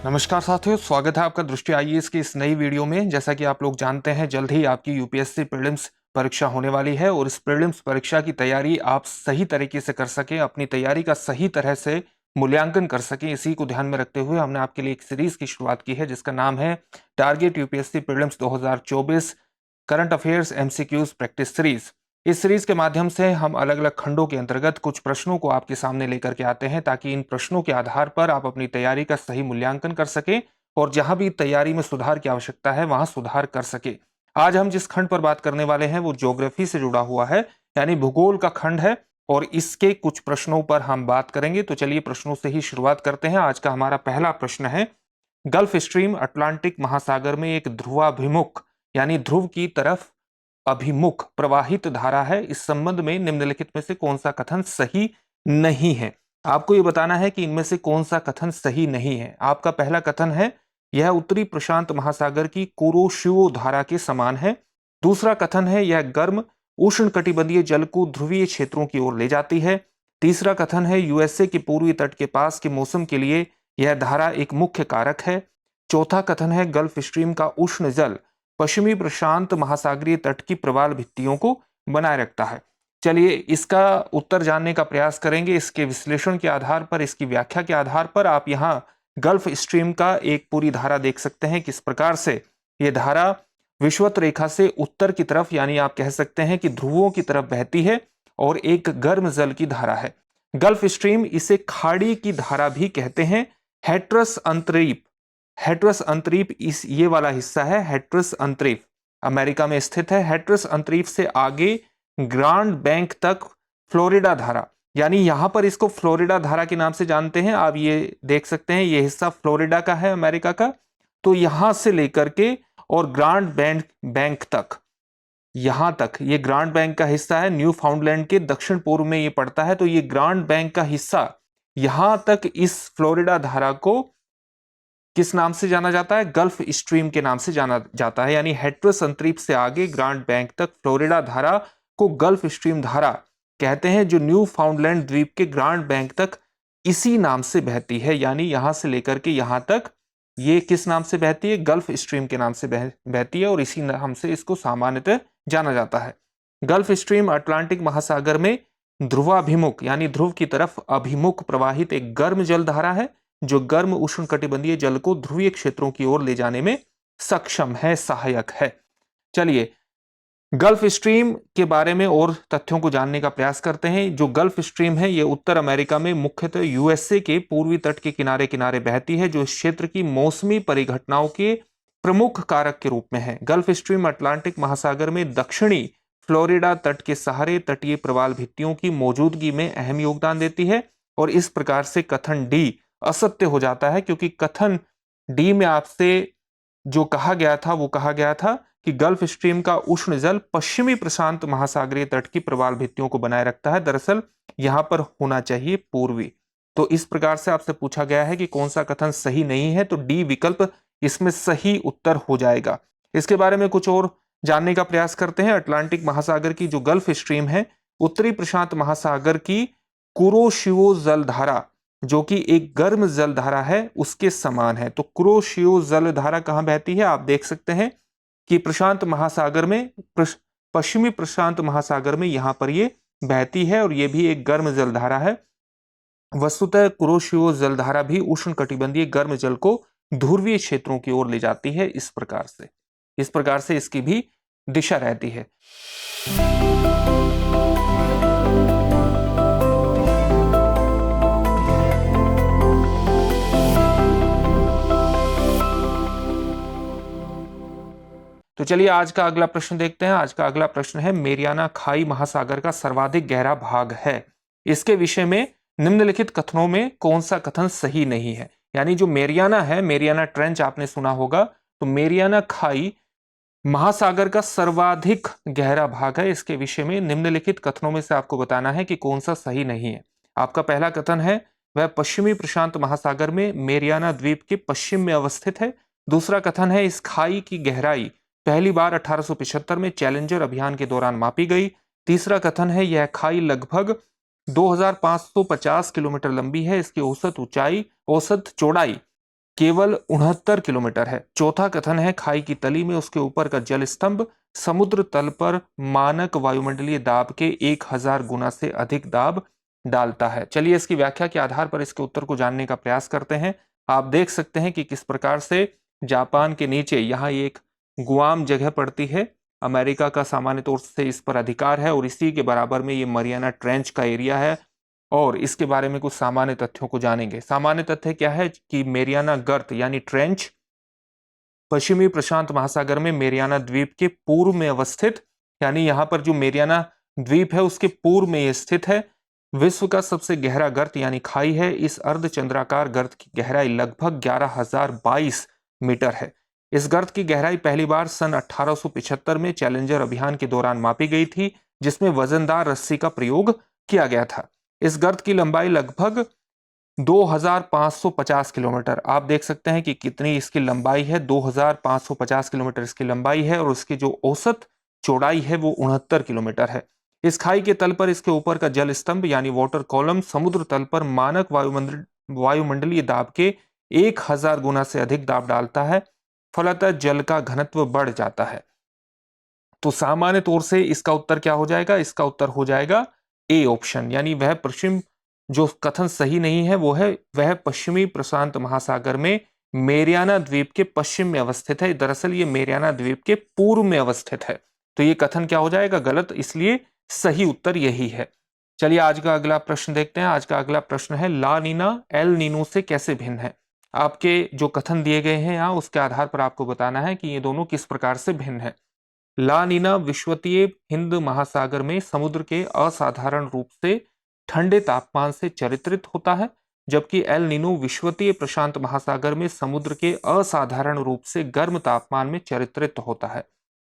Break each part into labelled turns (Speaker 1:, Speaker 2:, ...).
Speaker 1: नमस्कार साथियों, स्वागत है आपका दृष्टि आईएएस की इस नई वीडियो में। जैसा कि आप लोग जानते हैं, जल्द ही आपकी यूपीएससी प्रीलिम्स परीक्षा होने वाली है और इस प्रीलिम्स परीक्षा की तैयारी आप सही तरीके से कर सकें, अपनी तैयारी का सही तरह से मूल्यांकन कर सकें, इसी को ध्यान में रखते हुए हमने आपके लिए एक सीरीज की शुरुआत की है जिसका नाम है target UPSC prelims 2024 current affairs MCQs practice series. इस सीरीज के माध्यम से हम अलग अलग खंडों के अंतर्गत कुछ प्रश्नों को आपके सामने लेकर के आते हैं ताकि इन प्रश्नों के आधार पर आप अपनी तैयारी का सही मूल्यांकन कर सकें और जहां भी तैयारी में सुधार की आवश्यकता है वहां सुधार कर सके। आज हम जिस खंड पर बात करने वाले हैं वो ज्योग्राफी से जुड़ा हुआ है, यानी भूगोल का खंड है और इसके कुछ प्रश्नों पर हम बात करेंगे। तो चलिए प्रश्नों से ही शुरुआत करते हैं। आज का हमारा पहला प्रश्न है, गल्फ स्ट्रीम अटलांटिक महासागर में एक ध्रुवाभिमुख यानी ध्रुव की तरफ अभिमुख प्रवाहित धारा है। इस संबंध में निम्नलिखित में से कौन सा कथन सही नहीं है? आपको यह बताना है कि इनमें से कौन सा कथन सही नहीं है। आपका पहला कथन है, यह उत्तरी प्रशांत महासागर की कुरोशियो धारा के समान है। दूसरा कथन है, यह गर्म उष्णकटिबंधीय जल को ध्रुवीय क्षेत्रों की ओर ले जाती है। तीसरा कथन है, यूएसए के पूर्वी तट के पास के मौसम के लिए यह धारा एक मुख्य कारक है। चौथा कथन है, गल्फ स्ट्रीम का उष्ण जल पश्चिमी प्रशांत महासागरीय तट की प्रवाल भित्तियों को बनाए रखता है। चलिए इसका उत्तर जानने का प्रयास करेंगे। इसके विश्लेषण के आधार पर, इसकी व्याख्या के आधार पर आप यहाँ गल्फ स्ट्रीम का एक पूरी धारा देख सकते हैं, किस प्रकार से यह धारा विषुवत रेखा से उत्तर की तरफ यानी आप कह सकते हैं कि ध्रुवों की तरफ बहती है और एक गर्म जल की धारा है। गल्फ स्ट्रीम इसे खाड़ी की धारा भी कहते हैं। हैट्रस अंतरीप, हैट्रस अंतरीप इस ये वाला हिस्सा है। हैट्रस अंतरीप अमेरिका में स्थित है। हैट्रस अंतरीप से आगे ग्रांड बैंक तक फ्लोरिडा धारा, यानी यहां पर इसको फ्लोरिडा धारा के नाम से जानते हैं। आप ये देख सकते हैं, ये हिस्सा फ्लोरिडा का है, अमेरिका का। तो यहां से लेकर के और ग्रांड बैंक तक, यहां तक ये ग्रांड बैंक का हिस्सा है। न्यू फाउंडलैंड के दक्षिण पूर्व में ये पड़ता है। तो ये ग्रांड बैंक का हिस्सा, यहां तक इस फ्लोरिडा धारा को किस नाम से जाना जाता है? गल्फ स्ट्रीम के नाम से जाना जाता है। यानी हैट्रस अंतरीप से आगे ग्रांड बैंक तक फ्लोरिडा धारा को गल्फ स्ट्रीम धारा कहते हैं, जो न्यू फाउंडलैंड द्वीप के ग्रांड बैंक तक इसी नाम से बहती है। यानी यहां से लेकर के यहां तक ये किस नाम से बहती है? गल्फ स्ट्रीम के नाम से बहती है और इसी नाम से इसको सामान्यतः जाना जाता है। गल्फ स्ट्रीम अटलांटिक महासागर में ध्रुवाभिमुख यानी ध्रुव की तरफ अभिमुख प्रवाहित एक गर्म जल धारा है, जो गर्म उष्णकटिबंधीय जल को ध्रुवीय क्षेत्रों की ओर ले जाने में सक्षम है, सहायक है। चलिए गल्फ स्ट्रीम के बारे में और तथ्यों को जानने का प्रयास करते हैं। जो गल्फ स्ट्रीम है, यह उत्तर अमेरिका में मुख्यतः यूएसए के पूर्वी तट के किनारे किनारे बहती है, जो इस क्षेत्र की मौसमी परिघटनाओं के प्रमुख कारक के रूप में है। गल्फ स्ट्रीम अटलांटिक महासागर में दक्षिणी फ्लोरिडा तट के सहारे तटीय प्रवाल भित्तियों की मौजूदगी में अहम योगदान देती है और इस प्रकार से कथन डी असत्य हो जाता है, क्योंकि कथन डी में आपसे जो कहा गया था वो कहा गया था कि गल्फ स्ट्रीम का उष्ण जल पश्चिमी प्रशांत महासागरीय तट की प्रवाल भित्तियों को बनाए रखता है। दरअसल यहां पर होना चाहिए पूर्वी। तो इस प्रकार से आपसे पूछा गया है कि कौन सा कथन सही नहीं है, तो डी विकल्प इसमें सही उत्तर हो जाएगा। इसके बारे में कुछ और जानने का प्रयास करते हैं। अटलांटिक महासागर की जो गल्फ स्ट्रीम है, उत्तरी प्रशांत महासागर की कुरोशियो जलधारा, जो कि एक गर्म जलधारा है, उसके समान है। तो कुरोशियो जलधारा कहां बहती है? आप देख सकते हैं कि प्रशांत महासागर में, पश्चिमी प्रशांत महासागर में यहां पर ये बहती है और ये भी एक गर्म जलधारा है। वस्तुतः कुरोशियो जलधारा भी उष्णकटिबंधीय गर्म जल को ध्रुवीय क्षेत्रों की ओर ले जाती है। इस प्रकार से इसकी भी दिशा रहती है। तो चलिए आज का अगला प्रश्न देखते हैं। आज का अगला प्रश्न है, मेरियाना खाई महासागर का सर्वाधिक गहरा भाग है। इसके विषय में निम्नलिखित कथनों में कौन सा कथन सही नहीं है? यानी जो मेरियाना है, मेरियाना ट्रेंच आपने सुना होगा, तो मेरियाना खाई महासागर का सर्वाधिक गहरा भाग है। इसके विषय में निम्नलिखित कथनों में से आपको बताना है कि कौन सा सही नहीं है। आपका पहला कथन है, वह पश्चिमी प्रशांत महासागर में मेरियाना द्वीप के पश्चिम में अवस्थित है। दूसरा कथन है, इस खाई की गहराई पहली बार 1875 में चैलेंजर अभियान के दौरान मापी गई। तीसरा कथन है, यह खाई लगभग 2550 किलोमीटर लंबी है। इसकी औसत चौड़ाई केवल 69 किलोमीटर है। चौथा कथन है खाई की तली में उसके ऊपर का जल स्तंभ समुद्र तल पर मानक वायुमंडलीय दाब के 1000 गुना से अधिक दाब डालता है। चलिए इसकी व्याख्या के आधार पर इसके उत्तर को जानने का प्रयास करते हैं। आप देख सकते हैं कि किस प्रकार से जापान के नीचे यहाँ एक गुआम जगह पड़ती है। अमेरिका का सामान्य तौर से इस पर अधिकार है और इसी के बराबर में ये मरियाना ट्रेंच का एरिया है। और इसके बारे में कुछ सामान्य तथ्यों को जानेंगे। सामान्य तथ्य क्या है कि मेरियाना गर्त यानी ट्रेंच पश्चिमी प्रशांत महासागर में मेरियाना द्वीप के पूर्व में अवस्थित, यानी यहाँ पर जो मेरियाना द्वीप है उसके पूर्व में ये स्थित है। विश्व का सबसे गहरा गर्त यानी खाई है। इस अर्धचंद्राकार गर्त की गहराई लगभग 11,022 मीटर है। इस गर्त की गहराई पहली बार सन 1875 में चैलेंजर अभियान के दौरान मापी गई थी, जिसमें वजनदार रस्सी का प्रयोग किया गया था। इस गर्त की लंबाई लगभग 2550 किलोमीटर। आप देख सकते हैं कि कितनी इसकी लंबाई है, 2550 किलोमीटर इसकी लंबाई है और उसकी जो औसत चौड़ाई है वो 69 किलोमीटर है। इस खाई के तल पर इसके ऊपर का जल स्तंभ यानी वाटर कॉलम समुद्र तल पर मानक वायुमंडलीय दाब के 1000 गुना से अधिक दाब डालता है। फलतः जल का घनत्व बढ़ जाता है। तो सामान्य तौर से इसका उत्तर क्या हो जाएगा? इसका उत्तर हो जाएगा ए ऑप्शन, यानी वह पश्चिम जो कथन सही नहीं है वो है वह पश्चिमी प्रशांत महासागर में मेरियाना द्वीप के पश्चिम में अवस्थित है। दरअसल ये मेरियाना द्वीप के पूर्व में अवस्थित है। तो ये कथन क्या हो जाएगा? गलत। इसलिए सही उत्तर यही है। चलिए आज का अगला प्रश्न देखते हैं। आज का अगला प्रश्न है ला नीना एल नीनो से कैसे भिन्न है? आपके जो कथन दिए गए हैं यहाँ उसके आधार पर आपको बताना है कि ये दोनों किस प्रकार से भिन्न है। ला नीना विषुवतीय हिंद महासागर में समुद्र के असाधारण रूप से ठंडे तापमान से चरित्रित होता है, जबकि एल नीनो विषुवतीय प्रशांत महासागर में समुद्र के असाधारण रूप से गर्म तापमान में चरित्रित होता है।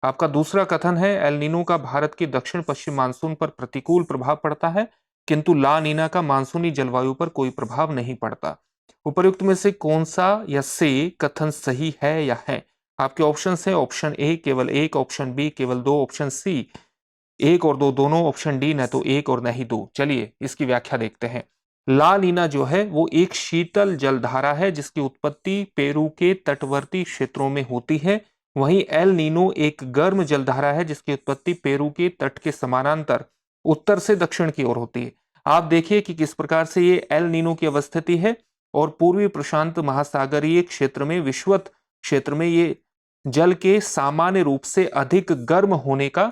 Speaker 1: आपका दूसरा कथन है एल नीनो का भारत के दक्षिण पश्चिम मानसून पर प्रतिकूल प्रभाव पड़ता है, किंतु ला नीना का मानसूनी जलवायु पर कोई प्रभाव नहीं पड़ता। उपर्युक्त में से कौन सा या से कथन सही है या है? आपके ऑप्शन है ऑप्शन ए केवल एक, ऑप्शन बी केवल दो, ऑप्शन सी एक और दो दोनों, ऑप्शन डी न तो एक और न ही दो। चलिए इसकी व्याख्या देखते हैं। ला नीना जो है वो एक शीतल जलधारा है जिसकी उत्पत्ति पेरू के तटवर्ती क्षेत्रों में होती है। वहीं एल नीनो एक गर्म जलधारा है जिसकी उत्पत्ति पेरू के तट के समानांतर उत्तर से दक्षिण की ओर होती है। आप देखिए कि किस प्रकार से ये एल नीनो की अवस्थिति है और पूर्वी प्रशांत महासागरीय क्षेत्र में विषुवत क्षेत्र में ये जल के सामान्य रूप से अधिक गर्म होने का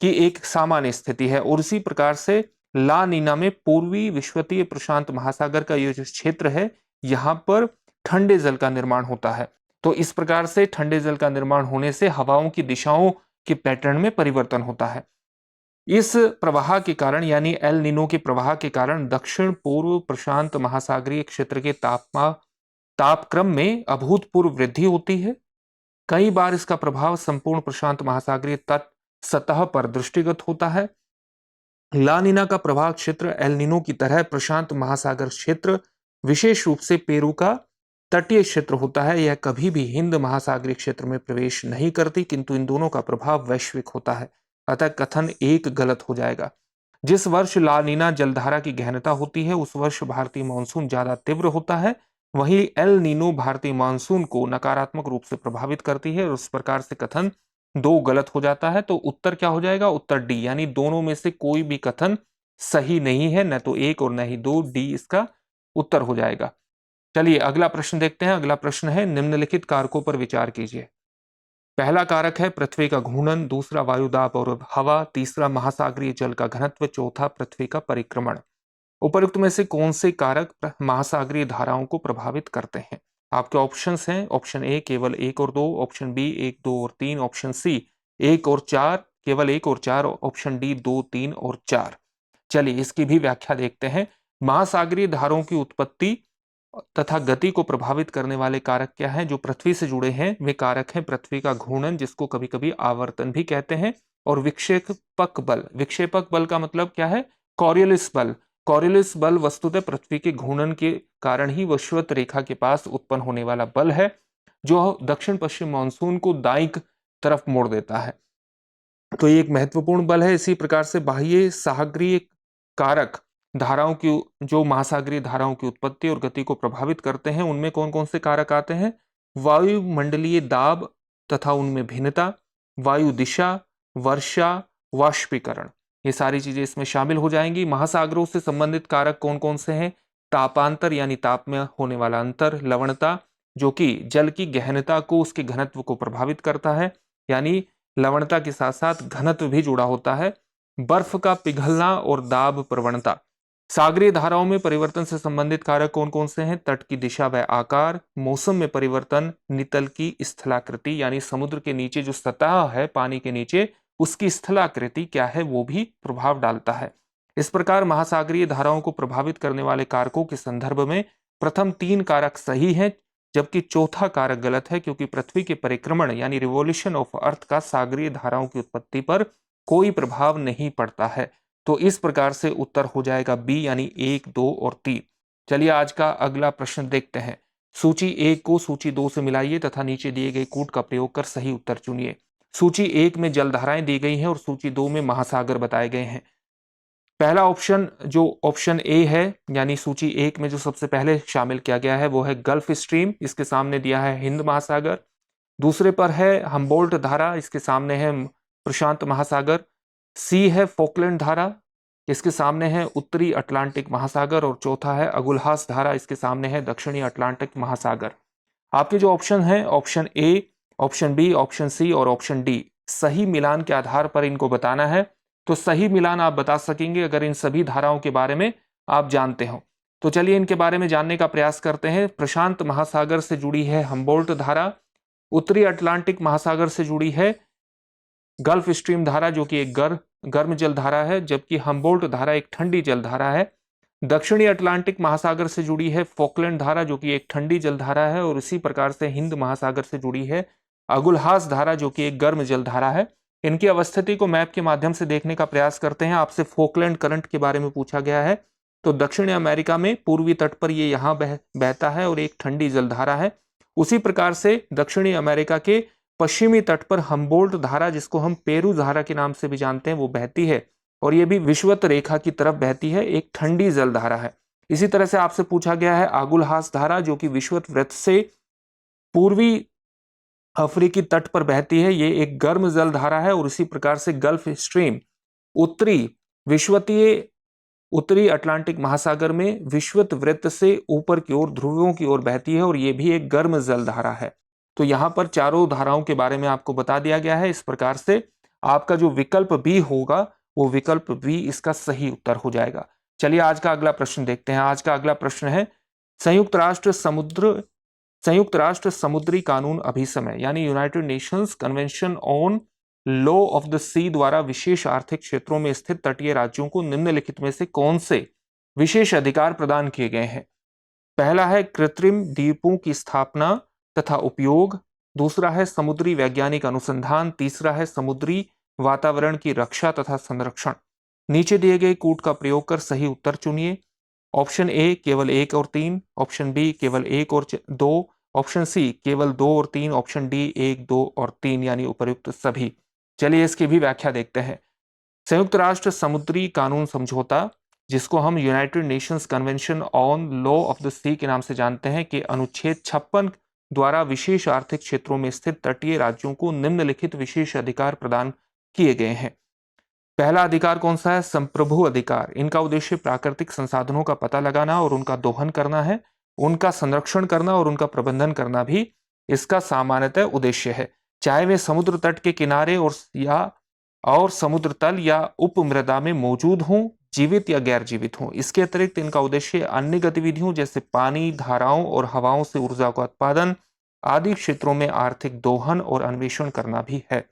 Speaker 1: की एक सामान्य स्थिति है। और इसी प्रकार से ला नीना में पूर्वी विषुवतीय प्रशांत महासागर का ये जो क्षेत्र है यहाँ पर ठंडे जल का निर्माण होता है। तो इस प्रकार से ठंडे जल का निर्माण होने से हवाओं की दिशाओं के पैटर्न में परिवर्तन होता है। इस प्रवाह के कारण यानी एल नीनो के प्रवाह के कारण दक्षिण पूर्व प्रशांत महासागरीय क्षेत्र के तापक्रम में अभूतपूर्व वृद्धि होती है। कई बार इसका प्रभाव संपूर्ण प्रशांत महासागरीय तट सतह पर दृष्टिगत होता है। ला नीना का प्रभाव क्षेत्र एल नीनो की तरह प्रशांत महासागर क्षेत्र विशेष रूप से पेरू का तटीय क्षेत्र होता है। यह कभी भी हिंद महासागरीय क्षेत्र में प्रवेश नहीं करती, किंतु इन दोनों का प्रभाव वैश्विक होता है। अतः कथन एक गलत हो जाएगा। जिस वर्ष ला नीना जलधारा की गहनता होती है उस वर्ष भारतीय मानसून ज्यादा तीव्र होता है। वहीं एल नीनो भारतीय मानसून को नकारात्मक रूप से प्रभावित करती है और उस प्रकार से कथन दो गलत हो जाता है। तो उत्तर क्या हो जाएगा? उत्तर डी, यानी दोनों में से कोई भी कथन सही नहीं है, न तो एक और न ही दो। डी इसका उत्तर हो जाएगा। चलिए अगला प्रश्न देखते हैं। अगला प्रश्न है निम्नलिखित कारकों पर विचार कीजिए। पहला कारक है पृथ्वी का घूर्णन, दूसरा वायुदाब और हवा, तीसरा महासागरीय जल का घनत्व, चौथा पृथ्वी का परिक्रमण। उपर्युक्त में से कौन से कारक महासागरीय धाराओं को प्रभावित करते हैं? आपके ऑप्शंस हैं ऑप्शन ए केवल एक और दो, ऑप्शन बी एक दो और तीन, ऑप्शन सी एक और चार केवल एक और चार, ऑप्शन डी दो तीन और चार। चलिए इसकी भी व्याख्या देखते हैं। महासागरीय धाराओं की उत्पत्ति तथा गति को प्रभावित करने वाले कारक क्या हैं? जो पृथ्वी से जुड़े हैं वे कारक हैं पृथ्वी का घूर्णन, जिसको कभी कभी आवर्तन भी कहते हैं, और विक्षेपक बल। विक्षेपक बल का मतलब क्या है? कॉरियोलिस बल। कॉरियोलिस बल वस्तुतः पृथ्वी के घूर्णन के कारण ही विषुवत रेखा के पास उत्पन्न होने वाला बल है जो दक्षिण पश्चिम मानसून को दाईं तरफ मोड़ देता है। तो ये एक महत्वपूर्ण बल है। इसी प्रकार से बाह्य सागरीय कारक धाराओं की जो महासागरीय धाराओं की उत्पत्ति और गति को प्रभावित करते हैं उनमें कौन कौन से कारक आते हैं? वायुमंडलीय दाब तथा उनमें भिन्नता, वायु दिशा, वर्षा, वाष्पीकरण, ये सारी चीजें इसमें शामिल हो जाएंगी। महासागरों से संबंधित कारक कौन कौन से हैं? तापांतर यानी ताप में होने वाला अंतर, लवणता जो कि जल की गहनता को, उसके घनत्व को प्रभावित करता है, यानी लवणता के साथ साथ घनत्व भी जुड़ा होता है, बर्फ का पिघलना और दाब प्रवणता। सागरीय धाराओं में परिवर्तन से संबंधित कारक कौन कौन से हैं? तट की दिशा व आकार, मौसम में परिवर्तन, नितल की स्थलाकृति यानी समुद्र के नीचे जो सतह है पानी के नीचे उसकी स्थलाकृति क्या है वो भी प्रभाव डालता है। इस प्रकार महासागरीय धाराओं को प्रभावित करने वाले कारकों के संदर्भ में प्रथम 3 कारक सही हैं, जबकि चौथा कारक गलत है, क्योंकि पृथ्वी के परिक्रमण यानी रिवॉल्यूशन ऑफ अर्थ का सागरीय धाराओं की उत्पत्ति पर कोई प्रभाव नहीं पड़ता है। तो इस प्रकार से उत्तर हो जाएगा बी यानी 1, 2 और 3। चलिए आज का अगला प्रश्न देखते हैं। सूची 1 को सूची 2 से मिलाइए तथा नीचे दिए गए कूट का प्रयोग कर सही उत्तर चुनिए। सूची 1 में जलधाराएं दी गई हैं और सूची 2 में महासागर बताए गए हैं। पहला ऑप्शन जो ऑप्शन ए है यानी सूची 1 में जो सबसे पहले शामिल किया गया है वो है गल्फ स्ट्रीम, इसके सामने दिया है हिंद महासागर। दूसरे पर है हम्बोल्ट धारा, इसके सामने है प्रशांत महासागर। सी है फोकलैंड धारा, इसके सामने है उत्तरी अटलांटिक महासागर। और चौथा है अगुलहास धारा, इसके सामने है दक्षिणी अटलांटिक महासागर। आपके जो ऑप्शन है option A, option B, option C और ऑप्शन डी, सही मिलान के आधार पर इनको बताना है। तो सही मिलान आप बता सकेंगे अगर इन सभी धाराओं के बारे में आप जानते हो। तो चलिए इनके बारे में जानने का प्रयास करते हैं। प्रशांत महासागर से जुड़ी है हम्बोल्ट धारा, उत्तरी अटलांटिक महासागर से जुड़ी है गल्फ स्ट्रीम धारा जो कि एक गर्म जल धारा है, जबकि हम्बोल्ट धारा एक ठंडी जल धारा है। दक्षिणी अटलांटिक महासागर से जुड़ी है फोकलैंड धारा जो कि एक ठंडी जल धारा है, और इसी प्रकार से हिंद महासागर से जुड़ी है अगुलहास धारा जो कि एक गर्म जल धारा है। इनकी अवस्थिति को मैप के माध्यम से देखने का प्रयास करते हैं। आपसे फोकलैंड करंट के बारे में पूछा गया है, तो दक्षिणी अमेरिका में पूर्वी तट पर ये यहाँ बहता है और एक ठंडी जलधारा है। उसी प्रकार से दक्षिणी अमेरिका के पश्चिमी तट पर हम्बोल्ट धारा, जिसको हम पेरू धारा के नाम से भी जानते हैं, वो बहती है और ये भी विषुवत रेखा की तरफ बहती है, एक ठंडी जलधारा है। इसी तरह से आपसे पूछा गया है आगुलहास धारा जो कि विषुवत वृत्त से पूर्वी अफ्रीकी तट पर बहती है, ये एक गर्म जलधारा है। और इसी प्रकार से गल्फ स्ट्रीम उत्तरी अटलांटिक महासागर में विषुवत वृत्त से ऊपर की ओर ध्रुवों की ओर बहती है और ये भी एक गर्म जलधारा है। तो यहाँ पर चारों धाराओं के बारे में आपको बता दिया गया है। इस प्रकार से आपका जो विकल्प बी होगा वो विकल्प बी इसका सही उत्तर हो जाएगा। चलिए आज का अगला प्रश्न देखते हैं। आज का अगला प्रश्न है संयुक्त राष्ट्र समुद्री कानून अभिसमय यानी United Nations Convention on Law of the Sea द्वारा विशेष आर्थिक क्षेत्रों में स्थित तटीय राज्यों को निम्नलिखित में से कौन से विशेष अधिकार प्रदान किए गए हैं? पहला है कृत्रिम द्वीपों की स्थापना तथा उपयोग, दूसरा है समुद्री वैज्ञानिक अनुसंधान, तीसरा है समुद्री वातावरण की रक्षा तथा संरक्षण। नीचे दिए गए कूट का प्रयोग कर सही उत्तर चुनिए। ऑप्शन ए केवल 1 और 3, ऑप्शन बी केवल 1 और 2, ऑप्शन सी केवल 2 और 3, ऑप्शन डी 1, 2 और 3 यानी उपर्युक्त सभी। चलिए इसकी भी व्याख्या देखते हैं। संयुक्त राष्ट्र समुद्री कानून समझौता, जिसको हम United Nations Convention on Law of the Sea के नाम से जानते हैं, कि अनुच्छेद 56 द्वारा विशेष आर्थिक क्षेत्रों में स्थित तटीय राज्यों को निम्नलिखित विशेष अधिकार प्रदान किए गए हैं। पहला अधिकार कौन सा है? संप्रभु अधिकार। इनका उद्देश्य प्राकृतिक संसाधनों का पता लगाना और उनका दोहन करना है, उनका संरक्षण करना और उनका प्रबंधन करना भी इसका सामान्यतः उद्देश्य है, चाहे वे समुद्र तट के किनारे और समुद्र तल या उपमृदा में मौजूद हों, जीवित या गैर जीवित हों। इसके अतिरिक्त इनका उद्देश्य अन्य गतिविधियों जैसे पानी, धाराओं और हवाओं से ऊर्जा का उत्पादन आदि क्षेत्रों में आर्थिक दोहन और अन्वेषण करना भी है।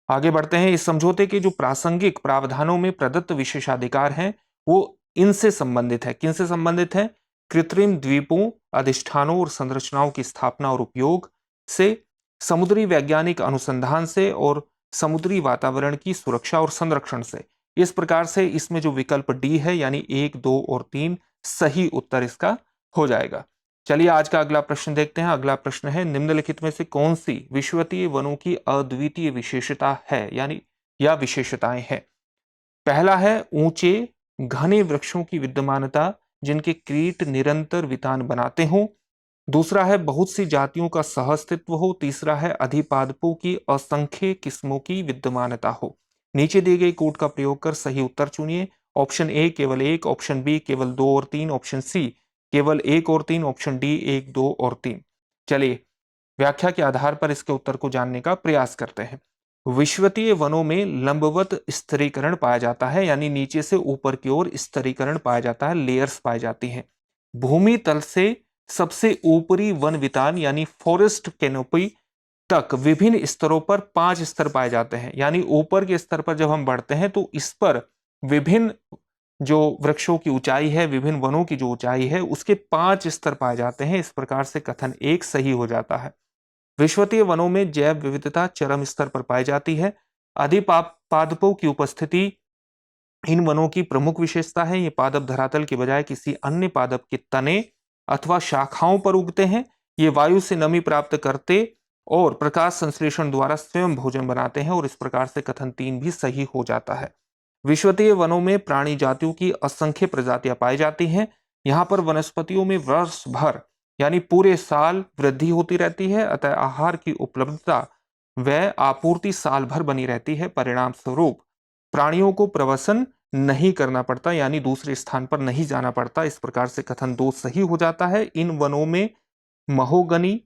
Speaker 1: आगे बढ़ते हैं। इस समझौते के जो प्रासंगिक प्रावधानों में प्रदत्त विशेषाधिकार हैं वो इनसे संबंधित है। किनसे संबंधित है? कृत्रिम द्वीपों, अधिष्ठानों और संरचनाओं की स्थापना और उपयोग से, समुद्री वैज्ञानिक अनुसंधान से और समुद्री वातावरण की सुरक्षा और संरक्षण से। इस प्रकार से इसमें जो विकल्प डी है यानी 1, 2 और 3 सही उत्तर इसका हो जाएगा। चलिए आज का अगला प्रश्न देखते हैं। अगला प्रश्न है निम्नलिखित में से कौन सी विश्ववीय वनों की अद्वितीय विशेषता है यानी या विशेषताएं हैं? पहला है ऊंचे घने वृक्षों की विद्यमानता जिनके कीट निरंतर वितान बनाते हों। दूसरा है बहुत सी जातियों का सहअस्तित्व हो। तीसरा है अधिपादपों की असंख्य किस्मों की विद्यमानता हो। नीचे दिए गए कोड का प्रयोग कर सही उत्तर चुनिए। ऑप्शन ए केवल एक, ऑप्शन बी केवल दो और तीन, ऑप्शन सी केवल एक और तीन, ऑप्शन डी एक, दो और तीन। चलिए व्याख्या के आधार पर इसके उत्तर को जानने का प्रयास करते हैं। विश्वतीय वनों में लंबवत स्तरीकरण पाया जाता है, यानी नीचे से ऊपर की ओर स्तरीकरण पाया जाता है, लेयर्स पाई जाती हैं। भूमि तल से सबसे ऊपरी वन वितान यानी फॉरेस्ट कैनोपी तक विभिन्न स्तरों पर 5 स्तर पाए जाते हैं, यानी ऊपर के स्तर पर जब हम बढ़ते हैं तो इस पर विभिन्न जो वृक्षों की ऊंचाई है, विभिन्न वनों की जो ऊंचाई है, उसके 5 स्तर पाए जाते हैं। इस प्रकार से कथन एक सही हो जाता है। विश्वतीय वनों में जैव विविधता चरम स्तर पर पाई जाती है। अधिपादपों की उपस्थिति इन वनों की प्रमुख विशेषता है। ये पादप धरातल के बजाय किसी अन्य पादप के तने अथवा शाखाओं पर उगते हैं। ये वायु से नमी प्राप्त करते और प्रकाश संश्लेषण द्वारा स्वयं भोजन बनाते हैं, और इस प्रकार से कथन 3 भी सही हो जाता है। विश्वतीय वनों में प्राणी जातियों की असंख्य प्रजातियां पाई जाती हैं। यहाँ पर वनस्पतियों में वर्ष भर यानी पूरे साल वृद्धि होती रहती है, अतः आहार की उपलब्धता व आपूर्ति साल भर बनी रहती है। परिणाम स्वरूप प्राणियों को प्रवसन नहीं करना पड़ता, यानी दूसरे स्थान पर नहीं जाना पड़ता। इस प्रकार से कथन 2 सही हो जाता है। इन वनों में महोगनी,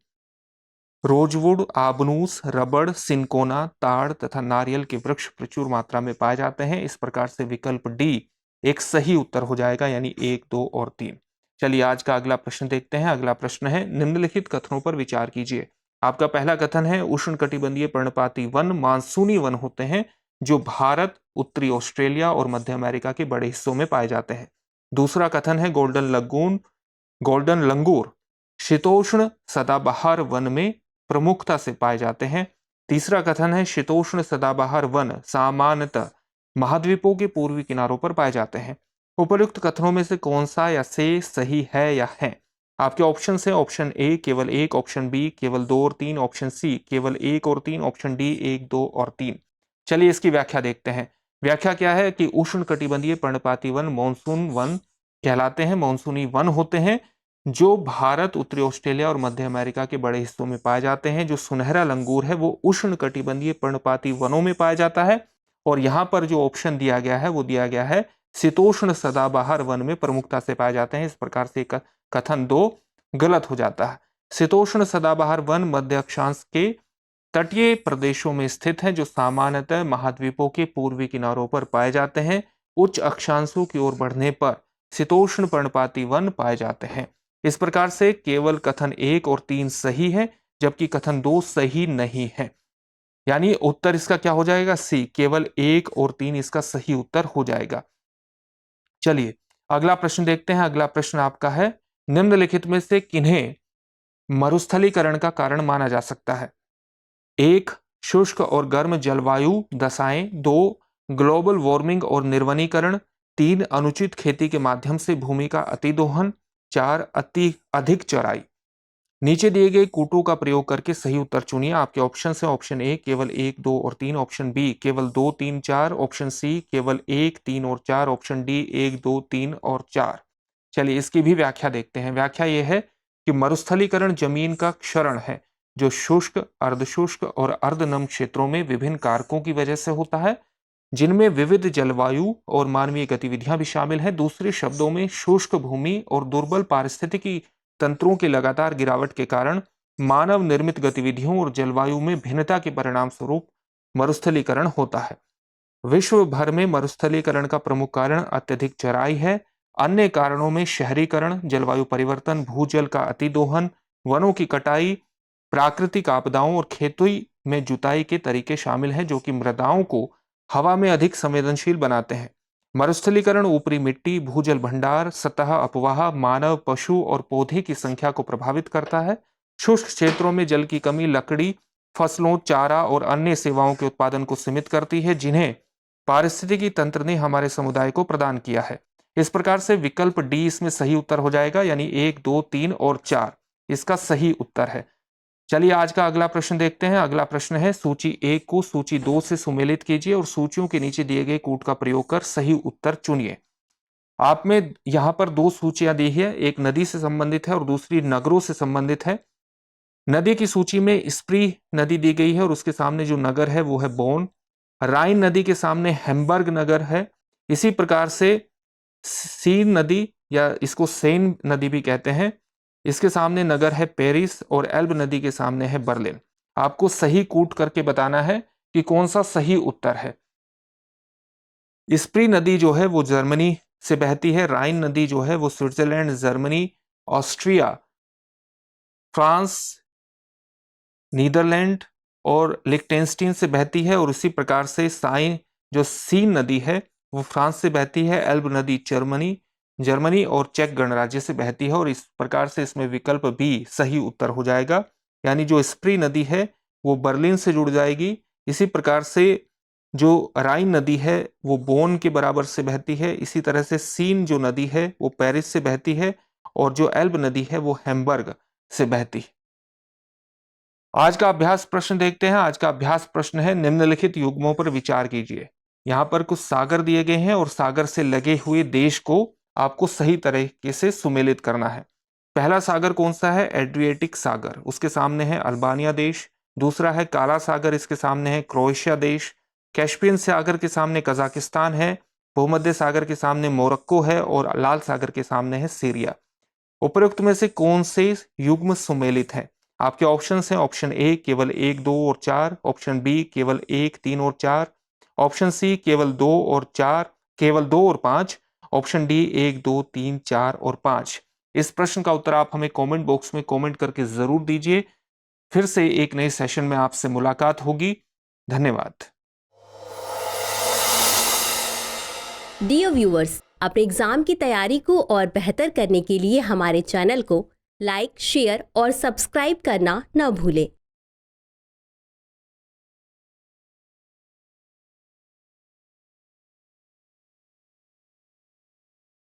Speaker 1: रोजवुड, आबनूस, रबड़, सिनकोना, ताड़ तथा नारियल के वृक्ष प्रचुर मात्रा में पाए जाते हैं। इस प्रकार से विकल्प डी एक सही उत्तर हो जाएगा, यानी 1, 2 और 3। चलिए आज का अगला प्रश्न देखते हैं। अगला प्रश्न है, निम्नलिखित कथनों पर विचार कीजिए। आपका पहला कथन है, उष्णकटिबंधीय पर्णपाती वन मानसूनी वन होते हैं जो भारत, उत्तरी ऑस्ट्रेलिया और मध्य अमेरिका के बड़े हिस्सों में पाए जाते हैं। दूसरा कथन है, गोल्डन लंगूर शीतोष्ण सदाबहार वन में प्रमुखता से पाए जाते हैं। तीसरा कथन है, शीतोष्ण सदाबहार वन सामान्यतः महाद्वीपों के पूर्वी किनारों पर पाए जाते हैं। उपर्युक्त कथनों में से कौन सा या से सही है या है? आपके ऑप्शन है, ऑप्शन ए केवल एक, ऑप्शन बी केवल 2 और 3, ऑप्शन सी केवल 1 और 3, ऑप्शन डी 1, 2 और 3। चलिए इसकी व्याख्या देखते हैं। व्याख्या क्या है कि उष्ण कटिबंधीय पर्णपाती वन मॉनसून वन कहलाते हैं, मॉनसूनी वन होते हैं जो भारत, उत्तरी ऑस्ट्रेलिया और मध्य अमेरिका के बड़े हिस्सों में पाए जाते हैं। जो सुनहरा लंगूर है वो उष्ण कटिबंधीय पर्णपाती वनों में पाया जाता है, और यहाँ पर जो ऑप्शन दिया गया है वो दिया गया है शीतोष्ण सदाबहार वन में प्रमुखता से पाए जाते हैं। इस प्रकार से कथन 2 गलत हो जाता है। शीतोष्ण सदाबहार वन मध्य अक्षांश के तटीय प्रदेशों में स्थित है, जो सामान्यतः महाद्वीपों के पूर्वी किनारों पर पाए जाते हैं। उच्च अक्षांशों की ओर बढ़ने पर शीतोष्ण पर्णपाती वन पाए जाते हैं। इस प्रकार से केवल कथन 1 और 3 सही है, जबकि कथन 2 सही नहीं है, यानी उत्तर इसका क्या हो जाएगा? सी, केवल 1 और 3 इसका सही उत्तर हो जाएगा। चलिए अगला प्रश्न देखते हैं। अगला प्रश्न आपका है, निम्नलिखित में से किन्हें मरुस्थलीकरण का कारण माना जा सकता है? 1 शुष्क और गर्म जलवायु दशाएं, 2 ग्लोबल वार्मिंग और निर्वनीकरण, 3 अनुचित खेती के माध्यम से भूमि का अतिदोहन, 4 अधिक चराई। नीचे दिए गए कूटों का प्रयोग करके सही उत्तर चुनिए। आपके ऑप्शन है, ऑप्शन ए केवल 1, 2 और 3, ऑप्शन बी केवल 2, 3, 4, ऑप्शन सी केवल 1, 3 और 4, ऑप्शन डी 1, 2, 3 और 4। चलिए इसकी भी व्याख्या देखते हैं। व्याख्या यह है कि मरुस्थलीकरण जमीन का क्षरण है जो शुष्क, अर्धशुष्क और अर्धनम क्षेत्रों में विभिन्न कारकों की वजह से होता है, जिनमें विविध जलवायु और मानवीय गतिविधियां भी शामिल हैं। दूसरे शब्दों में शुष्क भूमि और दुर्बल पारिस्थितिकी तंत्रों की लगातार गिरावट के कारण मानव निर्मित गतिविधियों और जलवायु में भिन्नता के परिणाम स्वरूप मरुस्थलीकरण होता है। विश्व भर में मरुस्थलीकरण का प्रमुख कारण अत्यधिक चराई है। अन्य कारणों में शहरीकरण, जलवायु परिवर्तन, भूजल का अतिदोहन, वनों की कटाई, प्राकृतिक आपदाओं और खेती में जुताई के तरीके शामिल हैं, जो कि मृदाओं को हवा में अधिक संवेदनशील बनाते हैं। मरुस्थलीकरण ऊपरी मिट्टी, भूजल भंडार, सतह अपवाह, मानव, पशु और पौधे की संख्या को प्रभावित करता है। शुष्क क्षेत्रों में जल की कमी लकड़ी, फसलों, चारा और अन्य सेवाओं के उत्पादन को सीमित करती है, जिन्हें पारिस्थितिकी तंत्र ने हमारे समुदाय को प्रदान किया है। इस प्रकार से विकल्प डी इसमें सही उत्तर हो जाएगा, यानी 1, 2, 3 और 4 इसका सही उत्तर है। चलिए आज का अगला प्रश्न देखते हैं। अगला प्रश्न है, सूची 1 को सूची 2 से सुमेलित कीजिए और सूचियों के नीचे दिए गए कूट का प्रयोग कर सही उत्तर चुनिए। आप में यहाँ पर दो सूचियां दी है, एक नदी से संबंधित है और दूसरी नगरों से संबंधित है। नदी की सूची में स्प्री नदी दी गई है और उसके सामने जो नगर है वो है बोन। राइन नदी के सामने हैम्बर्ग नगर है। इसी प्रकार से सीन नदी या इसको सेन नदी भी कहते हैं, इसके सामने नगर है पेरिस और एल्ब नदी के सामने है बर्लिन। आपको सही कूट करके बताना है कि कौन सा सही उत्तर है। स्प्री नदी जो है वो जर्मनी से बहती है। राइन नदी जो है वो Switzerland, Germany, Austria, France, Netherland और लिechtenstein से बहती है। और उसी प्रकार से साइन जो सीन नदी है वो फ्रांस से बहती है। एल्ब नदी जर्मनी और चेक गणराज्य से बहती है। और इस प्रकार से इसमें विकल्प बी सही उत्तर हो जाएगा, यानी जो स्प्री नदी है वो बर्लिन से जुड़ जाएगी। इसी प्रकार से जो राइन नदी है वो बोन के बराबर से बहती है। इसी तरह से सीन जो नदी है वो पेरिस से बहती है और जो एल्ब नदी है वो हैम्बर्ग से बहती है। आज का अभ्यास प्रश्न देखते हैं। आज का अभ्यास प्रश्न है, निम्नलिखित युग्मों पर विचार कीजिए। यहाँ पर कुछ सागर दिए गए हैं और सागर से लगे हुए देश को आपको सही तरीके से सुमेलित करना है। पहला सागर कौन सा है? एड्रिएटिक सागर, उसके सामने है अल्बानिया देश। दूसरा है काला सागर, इसके सामने है क्रोएशिया देश। कैस्पियन सागर के सामने कजाकिस्तान है। भूमध्य सागर के सामने मोरक्को है और लाल सागर के सामने है सीरिया। उपरोक्त में से कौन से युग्म सुमेलित है? आपके ऑप्शंस हैं, ऑप्शन ए केवल 1, 2 और 4, ऑप्शन बी केवल 1, 3 और 4, ऑप्शन सी केवल 2 और 4, केवल 2 और 5, ऑप्शन डी 1, 2, 3, 4 और 5। इस प्रश्न का उत्तर आप हमें कमेंट बॉक्स में कमेंट करके जरूर दीजिए। फिर से एक नए सेशन में आपसे मुलाकात होगी। धन्यवाद।
Speaker 2: डियर व्यूअर्स, अपने एग्जाम की तैयारी को और बेहतर करने के लिए हमारे चैनल को लाइक, शेयर और सब्सक्राइब करना न भूलें।